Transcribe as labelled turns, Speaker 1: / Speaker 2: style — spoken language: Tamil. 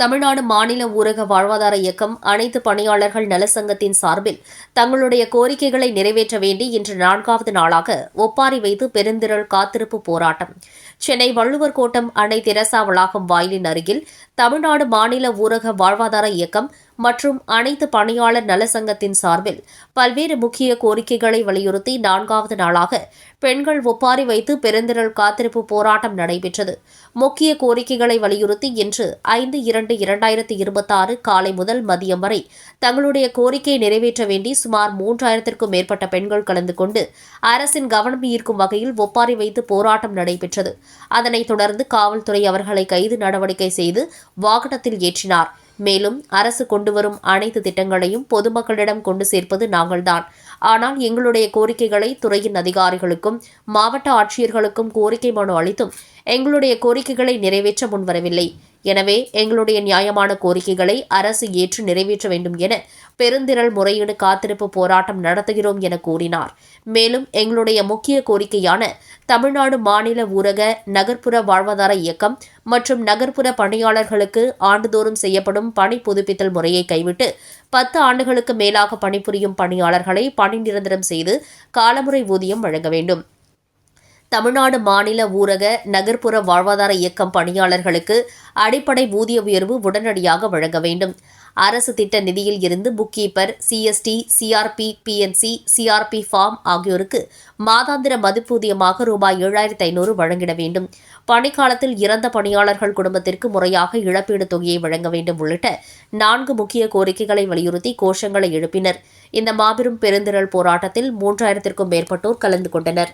Speaker 1: தமிழ்நாடு மாநில ஊரக வாழ்வாதார இயக்கம் அனைத்து பணியாளர்கள் நலச்சங்கத்தின் சார்பில் தங்களுடைய கோரிக்கைகளை நிறைவேற்ற வேண்டி இன்று 4வது நாளாக ஒப்பாரி வைத்து பெருந்திரள் காத்திருப்பு போராட்டம். சென்னை வள்ளுவர் கோட்டம் அன்னை தெரசா வளாகம் வாயிலின் அருகில் தமிழ்நாடு மாநில ஊரக வாழ்வாதார இயக்கம் மற்றும் அனைத்து பணியாளர் நலச்சங்கத்தின் சார்பில் பல்வேறு முக்கிய கோரிக்கைகளை வலியுறுத்தி 4வது நாளாக பெண்கள் ஒப்பாரி வைத்து பெருந்திரள் காத்திருப்பு போராட்டம் நடைபெற்றது. முக்கிய கோரிக்கைகளை வலியுறுத்தி இன்று 5/2/2026 காலை முதல் மதியம் வரை தங்களுடைய கோரிக்கையை நிறைவேற்ற வேண்டி சுமார் 3000க்கும் மேற்பட்ட பெண்கள் கலந்து கொண்டு அரசின் கவனம் ஈர்க்கும் வகையில் ஒப்பாரி வைத்து போராட்டம் நடைபெற்றது. அதனைத் தொடர்ந்து காவல்துறை அவர்களை கைது நடவடிக்கை செய்து வாகனத்தில் ஏற்றினார். மேலும் அரசு கொண்டுவரும் அனைத்து திட்டங்களையும் பொதுமக்களிடம் கொண்டு சேர்ப்பது நாங்கள்தான். ஆனால் எங்களுடைய கோரிக்கைகளை துறையின் அதிகாரிகளுக்கும் மாவட்ட ஆட்சியர்களுக்கும் கோரிக்கை மனு அளித்தும் எங்களுடைய கோரிக்கைகளை நிறைவேற்ற முன்வரவில்லை. எனவே எங்களுடைய நியாயமான கோரிக்கைகளை அரசு ஏற்று நிறைவேற்ற வேண்டும் என பெருந்திரள் முறையீடு காத்திருப்பு போராட்டம் நடத்துகிறோம் என கூறினார். மேலும் எங்களுடைய முக்கிய கோரிக்கையான தமிழ்நாடு மாநில ஊரக நகர்ப்புற வாழ்வாதார இயக்கம் மற்றும் நகர்ப்புற பணியாளர்களுக்கு ஆண்டுதோறும் செய்யப்படும் பணி புதுப்பித்தல் முறையை கைவிட்டு 10 ஆண்டுகளுக்கு மேலாக பணிபுரியும் பணியாளர்களை பணி நிரந்தரம் செய்து காலமுறை ஊதியம் வழங்க வேண்டும். தமிழ்நாடு மாநில ஊரக நகர்ப்புற வாழ்வாதார இயக்கம் பணியாளர்களுக்கு அடிப்படை ஊதிய உயர்வு உடனடியாக வழங்க வேண்டும். அரசு திட்ட நிதியில் இருந்து book keeper, CST, CRP, BNC, CRP farm ஆகியோருக்கு மாதாந்திர மதிப்பூதியமாக ரூபாய் 7500 வழங்கிட வேண்டும். பணிக்காலத்தில் இறந்த பணியாளர்கள் குடும்பத்திற்கு முறையாக இழப்பீடு தொகையை வழங்க வேண்டும் உள்ளிட்ட 4 முக்கிய கோரிக்கைகளை வலியுறுத்தி கோஷங்களை எழுப்பினர். இந்த மாபெரும் பெருந்திரள் போராட்டத்தில் 3000க்கும் மேற்பட்டோர் கலந்து கொண்டனர்.